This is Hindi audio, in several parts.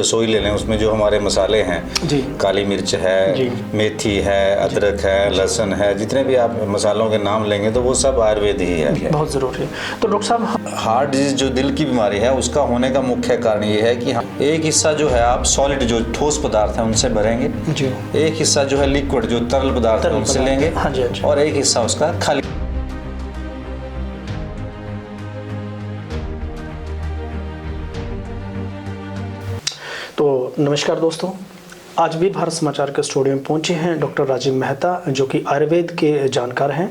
रसोई ले लें, उसमें जो हमारे मसाले हैं जी, काली मिर्च है, मेथी है, अदरक है, लहसुन है, जितने भी आप मसालों के नाम लेंगे तो वो सब आयुर्वेद ही है। बहुत ज़रूरी है। तो डॉक्टर साहब, हार्ट डिजीज जो दिल की बीमारी है उसका होने का मुख्य कारण ये है कि एक हिस्सा जो है आप सॉलिड जो ठोस पदार्थ हैं उनसे भरेंगे जी, एक हिस्सा जो है लिक्विड जो तरल पदार्थ है उनसे लेंगे, हाँ जी, हाँ जी। और एक हिस्सा उसका खाली। तो नमस्कार दोस्तों, आज वीर भारत समाचार के स्टूडियो में पहुंचे हैं डॉक्टर राजीव मेहता, जो कि आयुर्वेद के जानकार हैं।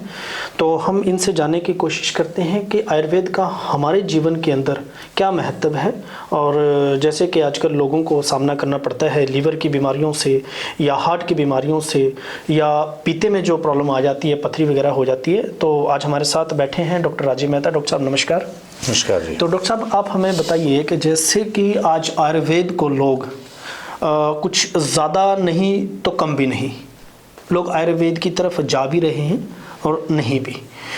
तो हम इनसे जानने की कोशिश करते हैं कि आयुर्वेद का हमारे जीवन के अंदर क्या महत्व है। और जैसे कि आजकल लोगों को सामना करना पड़ता है लीवर की बीमारियों से या हार्ट की बीमारियों से, या पीते में जो प्रॉब्लम आ जाती है, पथरी वगैरह हो जाती है। तो आज हमारे साथ बैठे हैं डॉक्टर राजीव मेहता। डॉक्टर साहब नमस्कार। नमस्कार जी। तो डॉक्टर साहब, आप हमें बताइए कि जैसे कि आज आयुर्वेद को लोग कुछ ज़्यादा नहीं तो कम भी नहीं, लोग आयुर्वेद की तरफ जा भी रहे हैं और नहीं भी।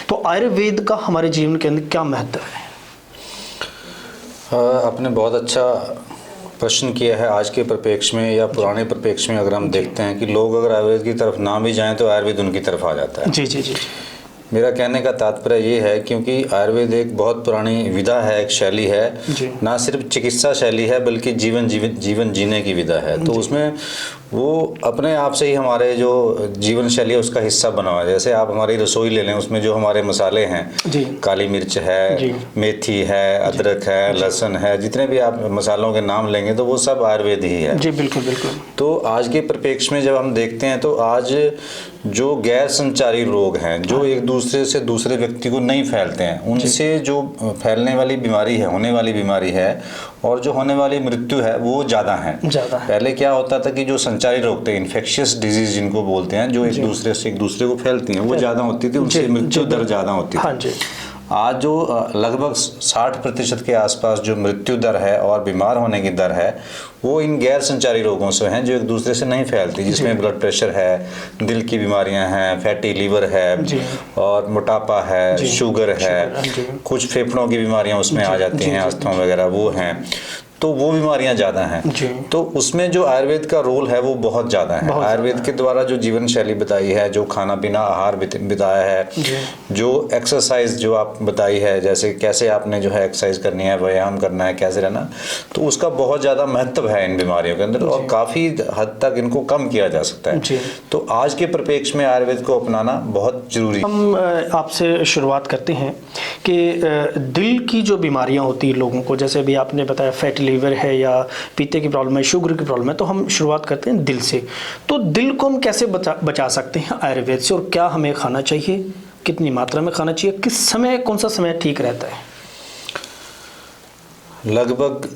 तो आयुर्वेद का हमारे जीवन के अंदर क्या महत्व है? आपने बहुत अच्छा प्रश्न किया है। आज के परिप्रेक्ष्य में या पुराने परिप्रेक्ष्य में अगर हम देखते हैं कि लोग अगर आयुर्वेद की तरफ ना भी जाएं तो आयुर्वेद उनकी तरफ आ जाता है। जी जी जी। मेरा कहने का तात्पर्य ये है क्योंकि आयुर्वेद एक बहुत पुरानी विधा है, एक शैली है, ना सिर्फ चिकित्सा शैली है बल्कि जीवन जीने की विधा है। तो उसमें वो अपने आप से ही हमारे जो जीवन शैली है उसका हिस्सा बना हुआ है। जैसे आप हमारी रसोई ले लें, उसमें जो हमारे मसाले हैं काली मिर्च है, मेथी है, अदरक है, लहसुन है, जितने भी आप मसालों के नाम लेंगे तो वो सब आयुर्वेद ही है। जी बिल्कुल बिल्कुल। तो आज के परिप्रेक्ष्य में जब हम देखते हैं तो आज जो गैर संचारी रोग हैं, जो एक दूसरे से दूसरे व्यक्ति को नहीं फैलते हैं, उनसे जो फैलने वाली बीमारी है, होने वाली बीमारी है, और जो होने वाली मृत्यु है वो ज़्यादा है। पहले क्या होता था कि जो संचारी रोग थे, इन्फेक्शियस डिजीज जिनको बोलते हैं, जो एक दूसरे से एक दूसरे को फैलती हैं, वो ज़्यादा होती थी, उनसे मृत्यु दर ज़्यादा होती थी। आज जो लगभग 60% के आसपास जो मृत्यु दर है और बीमार होने की दर है वो इन गैर संचारी रोगों से हैं, जो एक दूसरे से नहीं फैलती, जिसमें ब्लड प्रेशर है, दिल की बीमारियां हैं, फैटी लीवर है, और मोटापा है, शुगर है, कुछ फेफड़ों की बीमारियां उसमें आ जाती हैं, अस्थमा वगैरह वो हैं। तो वो बीमारियां ज़्यादा हैं। तो उसमें जो आयुर्वेद का रोल है वो बहुत ज़्यादा है। आयुर्वेद के द्वारा जो जीवन शैली बताई है, जो खाना पीना आहार बताया है, जो एक्सरसाइज जो आप बताई है, जैसे कैसे आपने जो है एक्सरसाइज करनी है, व्यायाम करना है, कैसे रहना, तो उसका बहुत ज़्यादा महत्व है इन बीमारियों के अंदर, और काफ़ी हद तक इनको कम किया जा सकता है। तो आज के परिप्रेक्ष्य में आयुर्वेद को अपनाना बहुत जरूरी है। हम आपसे शुरुआत करते हैं कि दिल की जो बीमारियां होती हैं लोगों को, जैसे अभी आपने बताया फैटी लीवर है या पीते की प्रॉब्लम है, शुगर की प्रॉब्लम है, तो हम शुरुआत करते हैं दिल से। तो दिल को हम कैसे बचा सकते हैं आयुर्वेद से, और क्या हमें खाना चाहिए, कितनी मात्रा में खाना चाहिए, किस समय, कौन सा समय ठीक रहता है? लगभग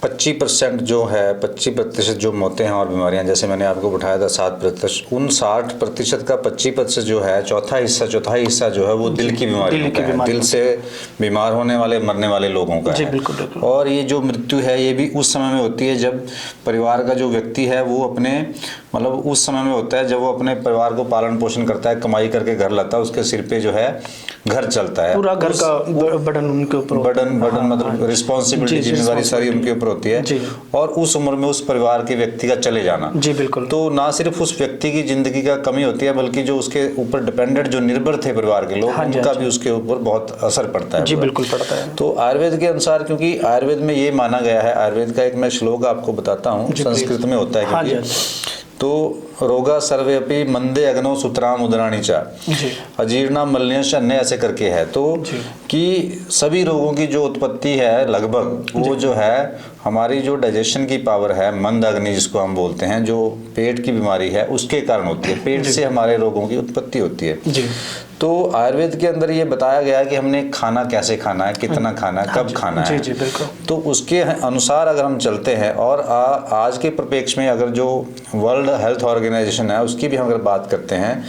25% जो है, 25% जो मौतें हैं और बीमारियां, जैसे मैंने आपको बताया था 7%, उन 60% का 25% जो है, चौथाई हिस्सा जो है वो दिल की बीमारी है, दिल से बीमार होने वाले, मरने वाले लोगों का है। बिल्कुल बिल्कुल। और ये जो मृत्यु है ये भी उस समय में होती है जब परिवार का जो व्यक्ति है वो अपने मतलब उस समय में होता है जब वो अपने परिवार को पालन पोषण करता है, कमाई करके घर लाता है, उसके सिर पे जो है घर चलता है, पूरा घर का बर्डन उनके ऊपर, बर्डन मतलब रिस्पॉन्सिबिलिटी, जिम्मेदारी सारी उनके ऊपर होती है। और उस उम्र में उस परिवार के व्यक्ति का चले जाना, जी बिल्कुल, तो ना सिर्फ उस व्यक्ति की जिंदगी का कमी होती है बल्कि जो उसके ऊपर डिपेंडेंट जो निर्भर थे परिवार के लोग, उनका भी उसके ऊपर बहुत असर पड़ता है। जी बिल्कुल पड़ता है। तो आयुर्वेद के अनुसार, क्योंकि आयुर्वेद में ये माना गया है, आयुर्वेद का एक मैं श्लोक आपको बताता हूँ, संस्कृत में होता है क्योंकि, तो रोगा सर्वेपि मंदे अग्नौ सूत्राम उदराणी चा अजीर्णा मलिनश अन्य, ऐसे करके है। तो कि सभी रोगों की जो उत्पत्ति है लगभग वो जो है हमारी जो डाइजेशन की पावर है, मंद अग्नि जिसको हम बोलते हैं, जो पेट की बीमारी है उसके कारण होती है, पेट से हमारे रोगों की उत्पत्ति होती है। तो आयुर्वेद के अंदर ये बताया गया है कि हमने खाना कैसे खाना है, कितना खाना है, कब खाना है। तो उसके अनुसार अगर हम चलते हैं, और आज के परिप्रेक्ष्य में अगर जो वर्ल्ड हेल्थ ऑर्गेनाइजेशन है उसकी भी हम अगर बात करते हैं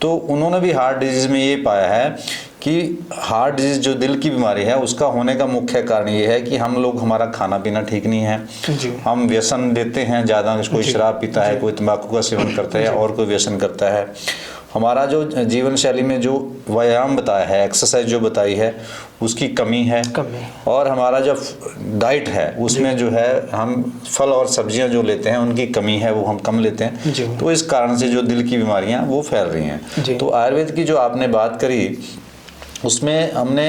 तो उन्होंने भी हार्ट डिजीज में ये पाया है कि हार्ट डिजीज जो दिल की बीमारी है उसका होने का मुख्य कारण ये है कि हम लोग, हमारा खाना पीना ठीक नहीं है, हम व्यसन देते हैं ज़्यादा, कोई शराब पीता है, कोई तंबाकू का सेवन करता है और कोई व्यसन करता है, हमारा जो जीवन शैली में जो व्यायाम बताया है, एक्सरसाइज जो बताई है, उसकी कमी है। और हमारा जो डाइट है उसमें जो है हम फल और सब्जियां जो लेते हैं उनकी कमी है, वो हम कम लेते हैं। तो इस कारण से जो दिल की बीमारियां वो फैल रही हैं। तो आयुर्वेद की जो आपने बात करी उसमें हमने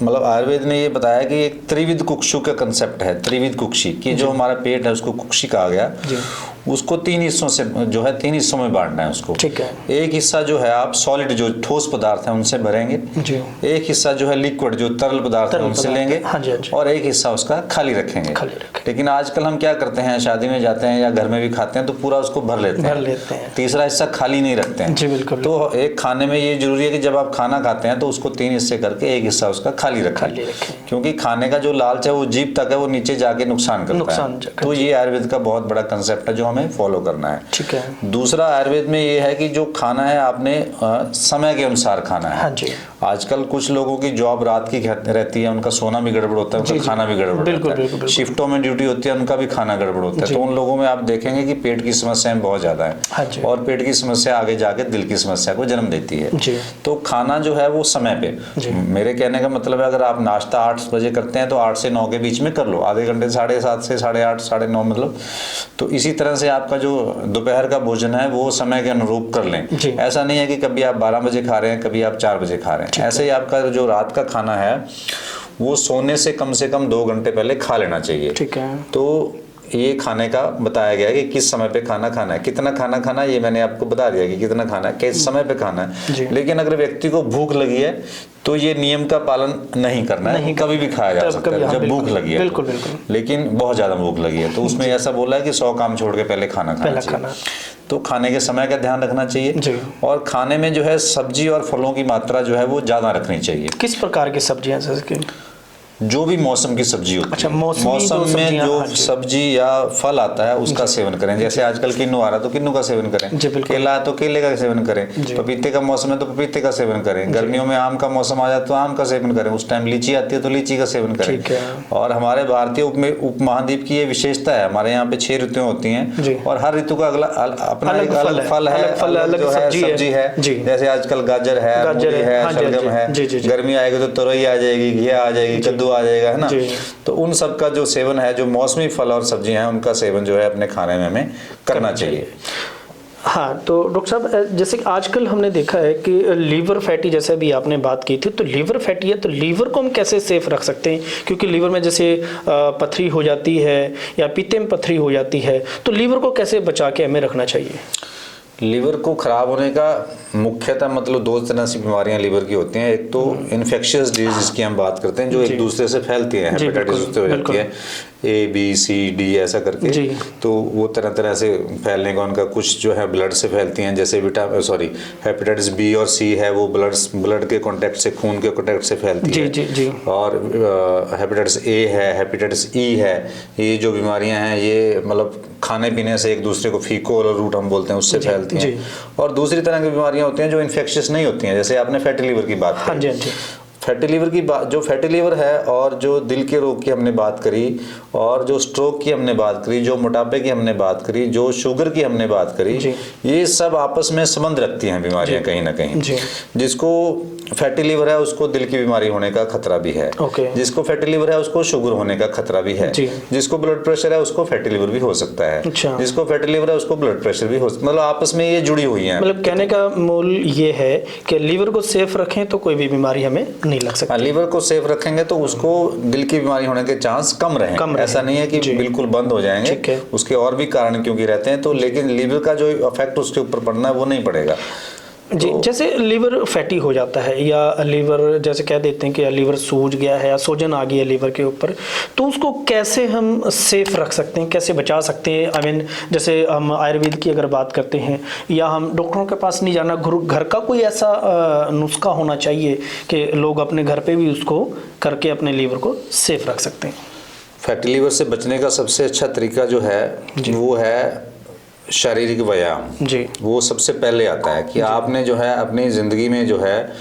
मतलब आयुर्वेद ने ये बताया कि एक त्रिविध कुक्षु का कंसेप्ट है, त्रिविध कुक्षी, कि जो हमारा पेट है उसको कुक्षी कहा गया, उसको 3 हिस्सों से जो है 3 हिस्सों में बांटना है उसको। ठीक है। एक हिस्सा जो है आप सॉलिड जो ठोस पदार्थ हैं उनसे भरेंगे जी। एक हिस्सा जो है लिक्विड जो तरल पदार्थ है उनसे लेंगे। हाँ जी, हाँ जी। और एक हिस्सा उसका खाली रखेंगे। लेकिन आजकल हम क्या करते हैं, शादी में जाते हैं या घर में भी खाते हैं तो पूरा उसको भर लेते हैं, तीसरा हिस्सा खाली नहीं रखते हैं। जी बिल्कुल। तो एक खाने में ये जरूरी है कि जब आप खाना खाते हैं तो उसको 3 हिस्से करके एक हिस्सा उसका खाली रखें, क्योंकि खाने का जो लालच है वो जीभ तक है, वो नीचे जाके नुकसान करता है। तो ये आयुर्वेद का बहुत बड़ा कंसेप्ट है जो हमें फॉलो करना है। ठीक है। दूसरा आयुर्वेद में ये है कि जो खाना है आपने समय के अनुसार खाना है। हाँ जी। आजकल कुछ लोगों की जॉब रात की रहती है, उनका सोना भी गड़बड़ होता है, उनका खाना भी गड़बड़ होता है, शिफ्टों में ड्यूटी होती है, उनका भी खाना गड़बड़ होता है। तो उन लोगों में आप देखेंगे कि पेट की समस्याएं बहुत ज्यादा है। और पेट की समस्या आगे जाके दिल की समस्या को जन्म देती है। तो खाना जो है वो समय पे, मेरे कहने का मतलब है अगर आप नाश्ता 8 बजे करते हैं तो 8 से 9 के बीच में कर लो, आधे घंटे 7:30 से 8:30 9:30 मतलब। तो इसी तरह से आपका जो दोपहर का भोजन है वो समय के अनुरूप कर लें। ऐसा नहीं है कि कभी आप 12 बजे खा रहे हैं, कभी आप 4 बजे खा रहे हैं। ऐसे ही आपका जो रात का खाना है वो सोने से कम 2 घंटे पहले खा लेना चाहिए। ठीक है। तो ये खाने का बताया गया है कि किस समय पे खाना खाना है, कितना खाना खाना है, ये मैंने आपको बता दिया कि कितना खाना है, किस समय पे खाना है। लेकिन अगर व्यक्ति को भूख लगी है तो ये नियम का पालन नहीं करना है, कभी भी खाया जा सकता है जब भूख लगी है। बिल्कुल बिल्कुल। लेकिन बहुत ज्यादा भूख लगी है तो उसमें ऐसा बोला है कि 100 काम छोड़ के पहले खाना खाना चाहिए। तो खाने के समय का ध्यान रखना चाहिए। और खाने में जो है सब्जी और फलों की मात्रा जो है वो ज्यादा रखनी चाहिए। किस प्रकार की सब्जियां जैसे जो भी मौसम की सब्जी होती है। अच्छा, मौसम में जो सब्जी या फल आता है उसका सेवन करें। जैसे आजकल किन्नू आ रहा है तो किन्नू का सेवन करें, केला है तो केले का सेवन करें, पपीते का मौसम है तो पपीते का सेवन करें, गर्मियों में आम का मौसम आ जाए तो आम का सेवन करें, उस टाइम लीची आती है तो लीची का सेवन करें। और हमारे भारतीय उपमहाद्वीप की ये विशेषता है, हमारे यहाँ पे 6 ऋतुएं होती हैं और हर ऋतु का अगला अपना एक अलग फल है, जो है सब्जी है। जैसे आजकल गाजर है, मूली है, शलगम है। गर्मी आएगी तो तुरई आ जाएगी, घिया आ जाएगी, कद्दू आ जाएगा, है ना। तो उन सब का जो सेवन है, जो मौसमी फल और सब्जियां हैं उनका सेवन जो है अपने खाने में हमें करना चाहिए। हाँ, तो डॉक्टर साहब जैसे कि आजकल हमने देखा है कि लीवर फैटी, जैसे भी आपने बात की थी, तो लीवर फैटी है तो लीवर को हम कैसे सेफ रख सकते हैं? क्योंकि लीवर में जैसे पथरी हो जाती है या पित्ते में पथरी हो जाती है, तो लीवर को कैसे बचा के हमें रखना चाहिए? लीवर को खराब होने का मुख्यतः मतलब 2 तरह से बीमारियां लीवर की होती हैं। एक तो इन्फेक्शियस डिजीज जिसकी हम बात करते हैं, जो एक दूसरे से फैलती है, हेपेटाइटिस उससे हो जाती है, A-B-C-D ऐसा करके। तो वो तरह तरह से फैलने का उनका, कुछ जो है ब्लड से फैलती हैं, जैसे हेपेटाइटिस B और C है वो ब्लड के कांटेक्ट से, खून के कांटेक्ट से फैलती है। और हेपेटाइटिस A है, हेपेटाइटिस E है, ये जो बीमारियां हैं ये मतलब खाने पीने से एक दूसरे को, फीको और रूट हम बोलते हैं, उससे फैलती हैं। और दूसरी तरह की बीमारियां होती हैं जो इन्फेक्शियस नहीं होती हैं, जैसे आपने फैटी लीवर की बात की। फैटी लीवर की बात, जो फैटी लीवर है और जो दिल के रोग की हमने बात करी, और जो स्ट्रोक की हमने बात करी, जो मोटापे की हमने बात करी, जो शुगर की हमने बात करी, ये सब आपस में संबंध रखती हैं बीमारियां कहीं ना कहीं। जिसको फैटी लीवर है उसको दिल की बीमारी होने का खतरा भी है। जिसको फैटी लीवर है उसको शुगर होने का खतरा भी है। जिसको ब्लड प्रेशर है उसको फैटी लीवर भी हो सकता है। जिसको फैटी लीवर है उसको ब्लड प्रेशर भी हो सकता है। मतलब आपस में ये जुड़ी हुई है। मतलब कहने का मूल ये है कि लीवर को सेफ रखें तो कोई भी बीमारी हमें नहीं लग सकती। लीवर को सेफ रखेंगे तो उसको दिल की बीमारी होने के चांस कम रहेंगे। ऐसा नहीं है कि बिल्कुल बंद हो जाएंगे, उसके और भी कारण क्योंकि रहते हैं। तो लेकिन लीवर का जो इफेक्ट उसके ऊपर पड़ना है वो नहीं पड़ेगा। जी, जैसे लीवर फैटी हो जाता है या लीवर जैसे कह देते हैं कि लीवर सूज गया है या सूजन आ गई है लीवर के ऊपर, तो उसको कैसे हम सेफ रख सकते हैं, कैसे बचा सकते हैं? आई मीन जैसे हम आयुर्वेद की अगर बात करते हैं या हम डॉक्टरों के पास नहीं जाना, घर का कोई ऐसा नुस्खा होना चाहिए कि लोग अपने घर पे भी उसको करके अपने लीवर को सेफ रख सकते हैं? फैटी लीवर से बचने का सबसे अच्छा तरीका जो है वो है शारीरिक व्यायाम। वो सबसे पहले आता है कि आपने जो है अपनी ज़िंदगी में जो है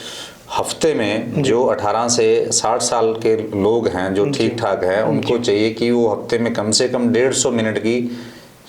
हफ्ते में जो 18 से 60 साल के लोग हैं जो ठीक ठाक हैं, उनको चाहिए कि वो हफ्ते में कम से कम 150 मिनट की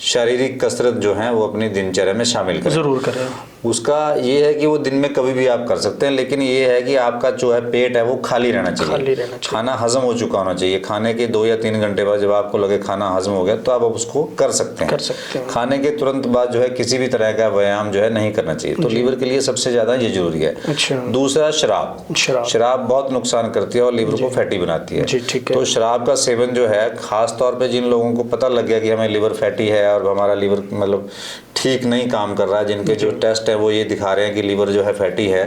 शारीरिक कसरत जो है वो अपनी दिनचर्या में शामिल करें। जरूर करें। उसका ये है कि वो दिन में कभी भी आप कर सकते हैं, लेकिन ये है कि आपका जो है पेट है वो खाली रहना चाहिए, खाना हजम हो चुका होना चाहिए। खाने के 2 या 3 घंटे बाद जब आपको लगे खाना हजम हो गया तो आप उसको कर सकते हैं। खाने के तुरंत बाद जो है किसी भी तरह का व्यायाम जो है नहीं करना चाहिए, तो लीवर के लिए सबसे ज्यादा ये जरूरी है। दूसरा शराब बहुत नुकसान करती है और लीवर को फैटी बनाती है। तो शराब का सेवन जो है, खास तौर पे जिन लोगों को पता लग गया कि हमें लीवर फैटी है और हमारा लीवर मतलब ठीक नहीं काम कर रहा है, जिनके जो टेस्ट है वो ये दिखा रहे हैं कि लीवर जो है फैटी है,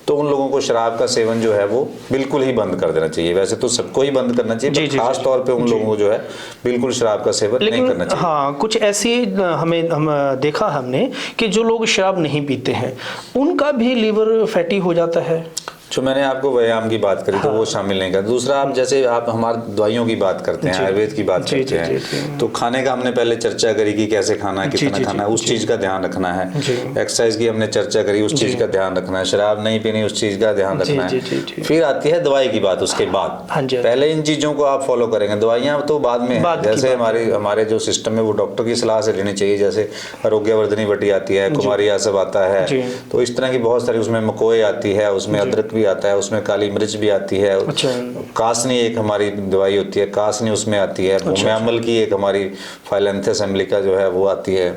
तो उन लोगों को शराब का सेवन जो है वो बिल्कुल ही बंद कर देना चाहिए। वैसे तो सबको ही बंद करना चाहिए, पर खास तौर पे उन लोगों को जो है बिल्कुल शराब का सेवन नहीं करना चाहिए। हाँ, कुछ ऐसी हम देखा हमने कि जो लोग शराब नहीं पीते हैं उनका भी लीवर फैटी हो जाता है। जो मैंने आपको व्यायाम की बात करी तो वो शामिल नहीं कर। दूसरा, आप जैसे आप हमारी दवाइयों की बात करते हैं, आयुर्वेद की बात करते हैं, तो खाने का हमने पहले चर्चा करी कि कैसे खाना है, कितना खाना है, उस चीज का ध्यान रखना है। एक्सरसाइज की हमने चर्चा करी, उस चीज का ध्यान रखना है। शराब नहीं पीनी, उस चीज का ध्यान रखना है। फिर आती है दवाई की बात उसके बाद। पहले इन चीजों को आप फॉलो करेंगे, दवाइयां तो बाद में। जैसे हमारे जो सिस्टम है वो डॉक्टर की सलाह से लेनी चाहिए। जैसे आरोग्यवर्धनी वटी आती है, कुमारी आसव आता है, तो इस तरह की बहुत सारी, उसमें मकोए आती है, उसमें अदरक भी आता है, उसमें काली मिर्च भी आती है। कासनी एक हमारी दवाई होती है, कासनी उसमें आती है। भूम्यामल की एक हमारी फाइलेंथस एम्बलिका जो है वो आती है,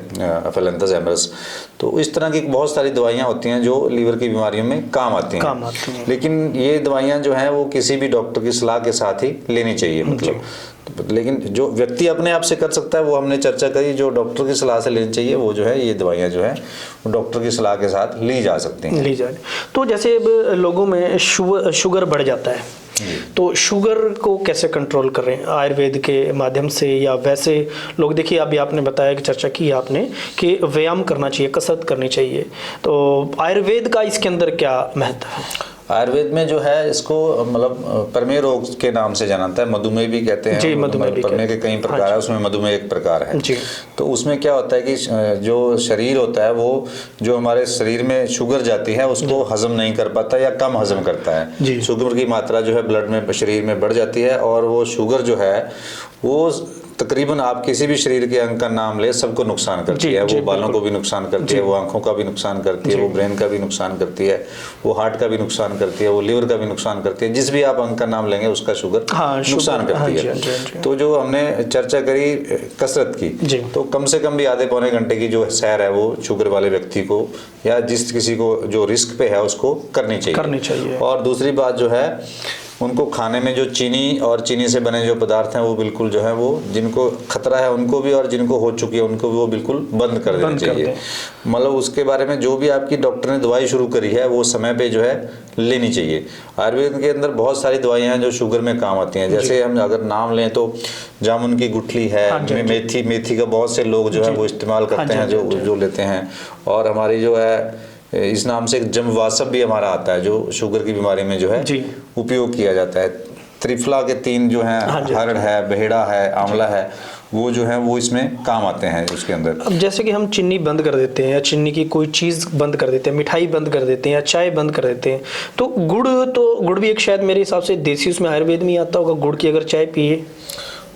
फाइलेंथस एमरस। तो इस तरह की बहुत सारी दवाइयां होती हैं जो लीवर की बीमारियों में काम आती हैं। लेकिन ये दवाइयां जो हैं वो किसी भी डॉक्टर की सलाह के साथ ही लेनी चाहिए, मतलब। लेकिन जो व्यक्ति अपने आप से कर सकता है वो हमने चर्चा करी, जो डॉक्टर की सलाह से लेनी चाहिए वो जो है ये दवाइयाँ जो है वो डॉक्टर की सलाह के साथ ली जा सकती हैं। तो जैसे लोगों में शुगर बढ़ जाता है, तो शुगर को कैसे कंट्रोल कर रहे हैं आयुर्वेद के माध्यम से, या वैसे लोग? देखिए, अभी आपने बताया कि चर्चा की आपने कि व्यायाम करना चाहिए, कसरत करनी चाहिए, तो आयुर्वेद का इसके अंदर क्या महत्व है? आयुर्वेद में जो है इसको मतलब प्रमेय रोग के नाम से जाना जाता है, मधुमेह भी कहते हैं। प्रमेय के कई प्रकार है, उसमें मधुमेह एक प्रकार है। तो उसमें क्या होता है कि जो शरीर होता है वो जो हमारे शरीर में शुगर जाती है उसको हजम नहीं कर पाता या कम हजम करता है। शुगर की मात्रा जो है ब्लड में, शरीर में बढ़ जाती है, और वो शुगर जो है वो तकरीबन आप किसी भी शरीर के अंग का नाम ले, सबको नुकसान करती है। वो बालों को भी नुकसान करती है, वो आंखों का भी नुकसान करती है, वो ब्रेन का भी नुकसान करती है, वो हार्ट का भी नुकसान करती है, वो लिवर का भी नुकसान करती है। जिस भी आप अंग का नाम लेंगे उसका शुगर नुकसान करती है। तो जो हमने चर्चा करी कसरत की, तो कम से कम भी आधे पौने घंटे की जो सैर है वो शुगर वाले व्यक्ति को या जिस किसी को जो रिस्क पे है उसको करनी चाहिए। और दूसरी बात जो है, उनको खाने में जो चीनी और चीनी से बने जो पदार्थ हैं वो बिल्कुल जो है वो जिनको खतरा है उनको भी और जिनको हो चुकी है उनको भी वो बिल्कुल बंद कर देना चाहिए। मतलब उसके बारे में जो भी आपकी डॉक्टर ने दवाई शुरू करी है वो समय पे जो है लेनी चाहिए। आयुर्वेद के अंदर बहुत सारी दवाइयां हैं जो शुगर में काम आती हैं। जैसे हम अगर नाम लें तो जामुन की गुठली है, मेथी का बहुत से लोग जो है वो इस्तेमाल करते हैं, जो लेते हैं। और हमारी जो है इस नाम से जमवासब भी हमारा आता है जो शुगर की बीमारी में जो है उपयोग किया जाता है। त्रिफला के 3 जो हैं, हरड़ है, बहेड़ा है, आंवला है, वो जो है वो इसमें काम आते हैं उसके अंदर। अब जैसे कि हम चीनी बंद कर देते हैं या चीनी की कोई चीज़ बंद कर देते हैं, मिठाई बंद कर देते हैं या चाय बंद कर देते हैं, तो गुड़ भी एक शायद मेरे हिसाब से देसी उसमें आयुर्वेद में आता होगा, गुड़ की अगर चाय पिए।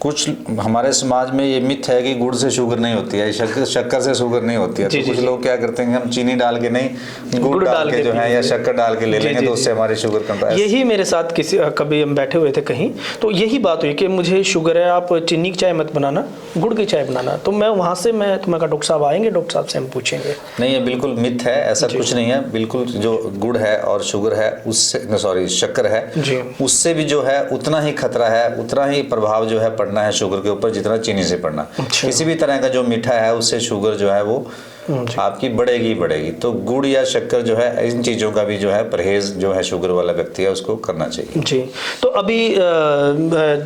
कुछ हमारे समाज में ये मिथ है कि गुड़ से शुगर नहीं होती है, शक्कर से शुगर नहीं होती है। तो कुछ लोग क्या करते हैं, हम चीनी डाल के नहीं गुड़ डाल के जो है या शक्कर डाल के ले लेंगे तो उससे हमारी शुगर कंट्रोल। यही मेरे साथ कभी हम बैठे हुए थे कहीं, तो यही बात हुई कि मुझे शुगर है, आप चीनी की चाय मत बनाना, गुड़ की चाय बनाना। तो मैं वहाँ से मैं कहा डॉक्टर साहब आएंगे, डॉक्टर साहब से हम पूछेंगे। नहीं, ये बिल्कुल मिथ है, ऐसा कुछ नहीं है। बिल्कुल जो गुड़ है और शुगर है उससे शक्कर है उससे भी जो है उतना ही खतरा है, उतना ही प्रभाव जो है पड़ना है शुगर के ऊपर जितना चीनी से पड़ना। किसी भी तरह का जो मीठा है उससे शुगर जो है वो आपकी बढ़ेगी। तो गुड़ या शक्कर जो है इन चीज़ों का भी जो है परहेज जो है शुगर वाला व्यक्ति है उसको करना चाहिए। जी, तो अभी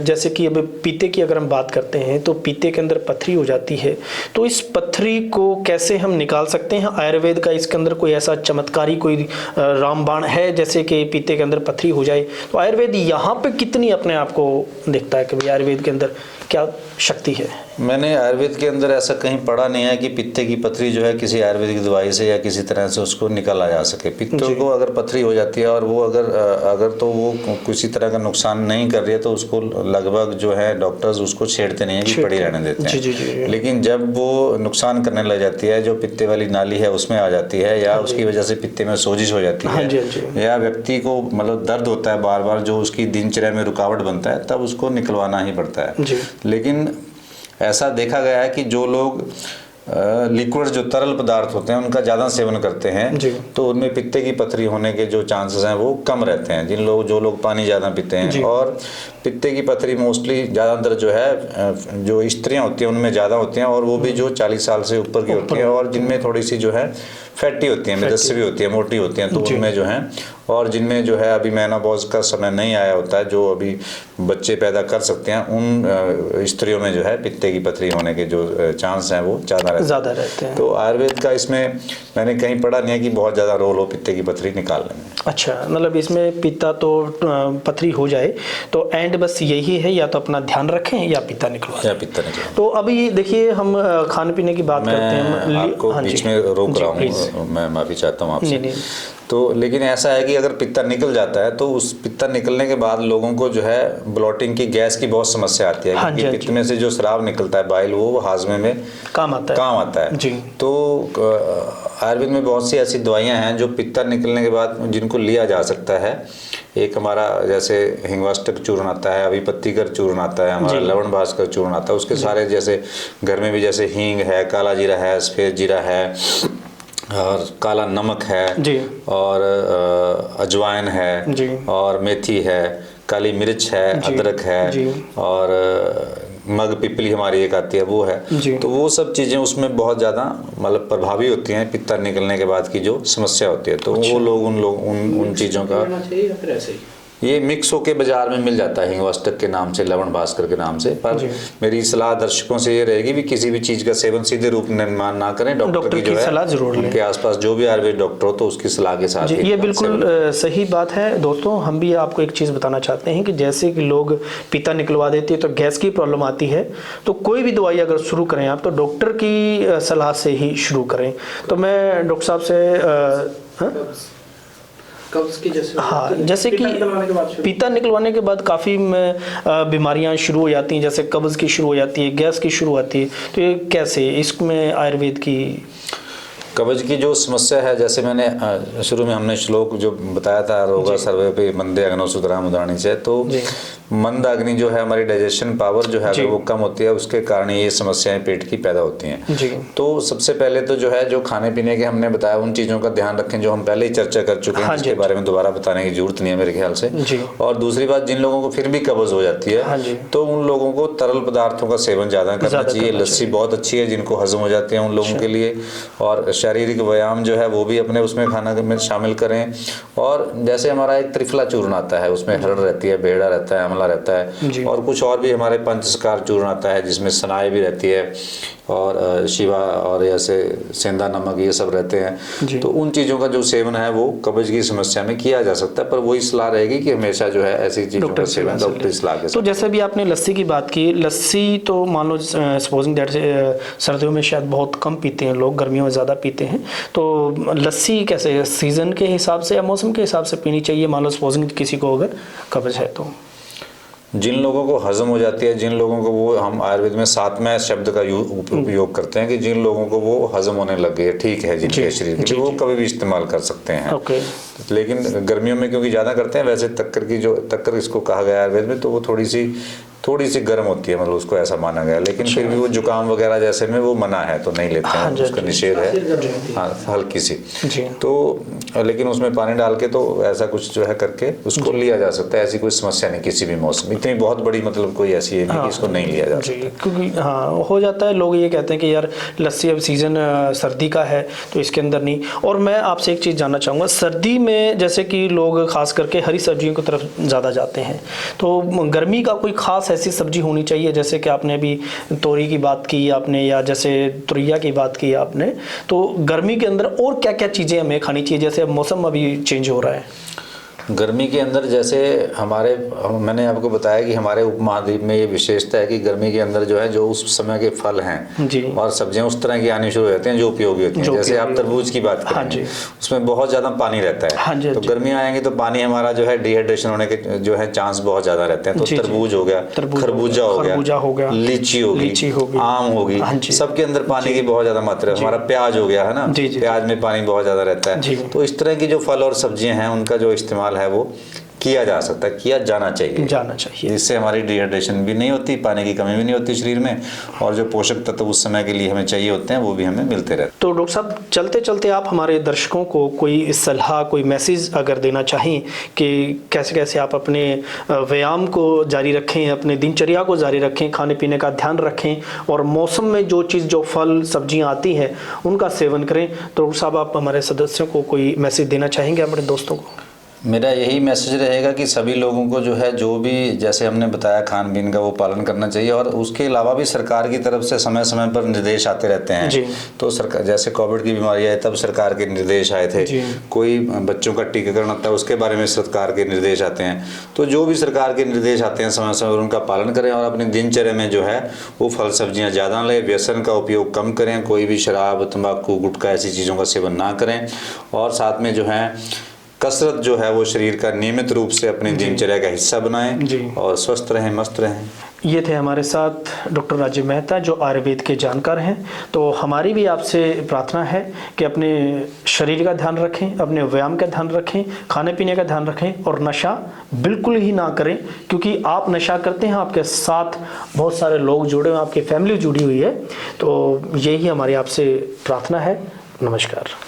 जैसे कि अब पीते की अगर हम बात करते हैं तो पीते के अंदर पथरी हो जाती है, तो इस पथरी को कैसे हम निकाल सकते हैं? आयुर्वेद का इसके अंदर कोई ऐसा चमत्कारी कोई रामबाण है जैसे कि पीते के अंदर पथरी हो जाए? तो आयुर्वेद यहाँ पे कितनी अपने आप को देखता है कि भाई आयुर्वेद के अंदर क्या शक्ति है? मैंने आयुर्वेद के अंदर ऐसा कहीं पढ़ा नहीं है कि पित्ते की पथरी जो है किसी आयुर्वेदिक दवाई से या किसी तरह से उसको निकाला जा सके। पित्तों को अगर पथरी हो जाती है और वो अगर तो वो किसी तरह का नुकसान नहीं कर रही है तो उसको लगभग जो है डॉक्टर्स उसको छेड़ते नहीं है कि पड़ी रहने देते हैं। जी। लेकिन जब वो नुकसान करने लग जाती है, जो पित्ते वाली नाली है उसमें आ जाती है, या उसकी वजह से पित्ते में सोजिश हो जाती है, या व्यक्ति को मतलब दर्द होता है बार बार जो उसकी दिनचर्या में रुकावट बनता है, तब उसको निकलवाना ही पड़ता है। लेकिन ऐसा देखा गया है कि जो लोग लिक्विड जो तरल पदार्थ होते हैं उनका ज़्यादा सेवन करते हैं तो उनमें पित्ते की पथरी होने के जो चांसेस हैं वो कम रहते हैं। जो लोग पानी ज़्यादा पीते हैं, और पित्ते की पथरी मोस्टली ज़्यादातर जो है जो स्त्रियां होती हैं उनमें ज़्यादा होती हैं, और वो भी जो 40 साल से ऊपर की होती हैं, और जिनमें थोड़ी सी जो है फैटी होती हैं, मेदस्वी होती है, मोटी होती हैं, तो उनमें जो है, और जिनमें जो है अभी मेनोपॉज का समय नहीं आया होता है, जो अभी बच्चे पैदा कर सकते हैं, उन स्त्रियों में जो है पित्ते की पथरी होने के जो चांस हैं वो ज़्यादा रहते हैं। तो आयुर्वेद का इसमें मैंने कहीं पढ़ा नहीं है कि बहुत ज़्यादा रोल हो पित्ते की पथरी निकालने में। अच्छा, मतलब इसमें पित्ता तो पथरी हो जाए तो एंड बस यही है, या तो अपना ध्यान रखें या पित्ता निकलवा। तो अभी देखिए हम खाने पीने की बात करते हैं, आपको बीच में रोक रहा हूँ, मैं माफ़ी चाहता हूँ आपसे। तो लेकिन ऐसा है कि अगर पित्ता निकल जाता है तो उस पित्ता निकलने के बाद लोगों को जो है ब्लॉटिंग की, गैस की बहुत समस्या आती है, क्योंकि पित्त में से जो स्राव निकलता है बाइल, वो हाजमे में काम आता है। तो आयुर्वेद में बहुत सी ऐसी दवाइयाँ हैं जो पित्ता निकलने के बाद जिनको लिया जा सकता है। एक हमारा जैसे हिंगवाष्टक चूर्ण आता है, अभिपत्तिकर चूर्ण आता है, हमारा लवण भास्कर चूर्ण आता है, उसके सारे जैसे घर में भी जैसे हींग है, काला जीरा है, सफ़ेद जीरा है, और काला नमक है, और अजवाइन है, और मेथी है, काली मिर्च है, अदरक है, और मग पिपली हमारी एक आती है वो है। तो वो सब चीज़ें उसमें बहुत ज़्यादा मतलब प्रभावी होती हैं पित्ता निकलने के बाद की जो समस्या होती है। तो वो लोग उन चीज़ों का ये मिक्स होके बाजार में मिल जाता है हिंगवाष्टक के नाम से, लवण भास्कर के नाम से। पर मेरी सलाह दर्शकों से ये रहेगी भी किसी भी चीज़ का सेवन सीधे रूप निर्माण ना करें, डॉक्टर की जो है सलाह जरूर लें। उनके आसपास जो भी आयुर्वेद डॉक्टर हो तो उसकी सलाह के साथ। ये बिल्कुल सही बात है दोस्तों। हम भी आपको एक चीज़ बताना चाहते हैं कि जैसे कि लोग पित्ता निकलवा देते हैं तो गैस की प्रॉब्लम आती है, तो कोई भी दवाई अगर शुरू करें आप तो डॉक्टर की सलाह से ही शुरू करें। तो मैं डॉक्टर साहब से कब्ज की जैसे कि पित्ता निकलवाने के बाद काफ़ी बीमारियां शुरू हो जाती हैं, जैसे कब्ज की शुरू हो जाती है, गैस की शुरू होती है, तो ये कैसे इसमें आयुर्वेद की कब्ज की जो समस्या है, जैसे मैंने शुरू में हमने श्लोक जो बताया था, रोगा सर्वे पे मंदे अग्नो सुतराम उदाहरणी से, तो मंद अग्नि जो है हमारी डाइजेशन पावर जो है अगर वो कम होती है उसके कारण ये समस्याएं पेट की पैदा होती हैं। तो सबसे पहले तो जो है जो खाने पीने के हमने बताया उन चीज़ों का ध्यान रखें जो हम पहले ही चर्चा कर चुके हैं, इसके बारे में दोबारा बताने की जरूरत नहीं है मेरे ख्याल से। और दूसरी बात, जिन लोगों को फिर भी कब्ज हो जाती है तो उन लोगों को तरल पदार्थों का सेवन ज़्यादा करना चाहिए। लस्सी बहुत अच्छी है जिनको हजम हो जाती है उन लोगों के लिए, और शारीरिक व्यायाम जो है वो भी अपने उसमें खाना में शामिल करें। और जैसे हमारा एक त्रिफला चूर्ण आता है, उसमें हरड़ रहती है, बेड़ा रहता है, अमला रहता है, और कुछ और भी हमारे पंचस्कार चूर्ण आता है जिसमें सनाई भी रहती है, और शिवा और ऐसे सेंधा नमक ये सब रहते हैं। तो उन चीज़ों का जो सेवन है वो कब्ज की समस्या में किया जा सकता है, पर वही सलाह रहेगी कि हमेशा जो है ऐसी चीज़ों का सेवन डॉक्टर की सलाह के साथ। तो जैसे भी आपने लस्सी की बात की, लस्सी तो मान लो सपोजिंग दैट सर्दियों में शायद बहुत कम पीते हैं लोग, गर्मियों में ज़्यादा पीते हैं, तो लस्सी कैसे सीज़न के हिसाब से या मौसम के हिसाब से पीनी चाहिए? मान लो सपोजिंग किसी को अगर कब्ज है तो जिन लोगों को हजम हो जाती है, जिन लोगों को वो, हम आयुर्वेद में सातवें शब्द का उपयोग करते हैं कि जिन लोगों को वो हजम होने लग गई है, ठीक है, जिनके शरीर के लिए वो कभी भी इस्तेमाल कर सकते हैं। लेकिन गर्मियों में क्योंकि ज़्यादा करते हैं, वैसे तक्कर इसको कहा गया आयुर्वेद में, तो वो थोड़ी सी गर्म होती है, मतलब उसको ऐसा माना गया। लेकिन फिर भी वो जुकाम वगैरह जैसे में वो मना है तो नहीं लेते हैं, उसका निषेध है, हाँ, हल्की सी। तो लेकिन उसमें पानी डाल के तो ऐसा कुछ जो है करके उसको लिया जा सकता है, ऐसी कोई समस्या नहीं किसी भी मौसम। इतनी बहुत बड़ी मतलब कोई ऐसी है नहीं कि इसको नहीं लिया जा सकता, क्योंकि हाँ हो जाता है। लोग ये कहते हैं कि यार लस्सी अब सीज़न सर्दी का है तो इसके अंदर नहीं। और मैं आपसे एक चीज़ जानना चाहूँगा, सर्दी में जैसे कि लोग खास करके हरी सब्जियों की तरफ ज़्यादा जाते हैं, तो गर्मी का कोई खास ऐसी सब्जी होनी चाहिए? जैसे कि आपने अभी तोरी की बात की आपने, या जैसे तुरैया की बात की आपने, तो गर्मी के अंदर और क्या क्या चीज़ें हमें खानी चाहिए, जैसे अब मौसम अभी चेंज हो रहा है? गर्मी के अंदर जैसे मैंने आपको बताया कि हमारे उपमहाद्वीप में ये विशेषता है कि गर्मी के अंदर जो है जो उस समय के फल हैं जी। और सब्जियां उस तरह की आनी शुरू हो जाती हैं जो उपयोगी होती हैं। जैसे आप तरबूज की बात हाँ करें जी। उसमें बहुत ज़्यादा पानी रहता है। हाँ जी, तो जी। गर्मियाँ आएंगी तो पानी हमारा जो है डिहाइड्रेशन होने के जो है चांस बहुत ज़्यादा रहते हैं। तो जी, जी। तरबूज हो गया, खरबूजा हो गया, लीची होगी, आम होगी, हाँ जी। सबके अंदर पानी की बहुत ज़्यादा मात्रा है। हमारा प्याज हो गया है ना, जी, जी। प्याज में पानी बहुत ज़्यादा रहता जी। है। तो इस तरह की जो फल और सब्जियां हैं उनका जो इस्तेमाल है वो किया जा सकता है, किया जाना चाहिए, जिससे हमारी डिहाइड्रेशन भी नहीं होती, पानी की कमी भी नहीं होती शरीर में, और जो पोषक तत्व उस समय के लिए हमें चाहिए होते हैं वो भी हमें मिलते रहते हैं। तो डॉक्टर साहब, चलते चलते आप हमारे दर्शकों को कोई सलाह, कोई मैसेज अगर देना चाहें कि कैसे कैसे आप अपने व्यायाम को जारी रखें, अपने दिनचर्या को जारी रखें, खाने पीने का ध्यान रखें और मौसम में जो चीज़, जो फल सब्जियां आती हैं उनका सेवन करें, तो डॉक्टर साहब आप हमारे सदस्यों को कोई मैसेज देना चाहेंगे, हमारे दोस्तों को? मेरा यही मैसेज रहेगा कि सभी लोगों को जो है, जो भी जैसे हमने बताया खान पीन का, वो पालन करना चाहिए। और उसके अलावा भी सरकार की तरफ से समय समय पर निर्देश आते रहते हैं जी। तो सरकार, जैसे कोविड की बीमारी आई तब सरकार के निर्देश आए थे, कोई बच्चों का टीकाकरण होता है उसके बारे में सरकार के निर्देश आते हैं। तो जो भी सरकार के निर्देश आते हैं समय समय पर उनका पालन करें और अपनी दिनचर्या में जो है वो फल सब्जियाँ ज़्यादा लें, व्यसन का उपयोग कम करें, कोई भी शराब, तंबाकू, गुटखा ऐसी चीज़ों का सेवन ना करें, और साथ में जो है कसरत जो है वो शरीर का नियमित रूप से अपनी दिनचर्या का हिस्सा बनाएं और स्वस्थ रहें, मस्त रहें। ये थे हमारे साथ डॉक्टर राजीव मेहता जो आयुर्वेद के जानकार हैं। तो हमारी भी आपसे प्रार्थना है कि अपने शरीर का ध्यान रखें, अपने व्यायाम का ध्यान रखें, खाने पीने का ध्यान रखें और नशा बिल्कुल ही ना करें, क्योंकि आप नशा करते हैं, आपके साथ बहुत सारे लोग जुड़े हुए हैं, आपकी फैमिली जुड़ी हुई है। तो यही हमारी आपसे प्रार्थना है। नमस्कार।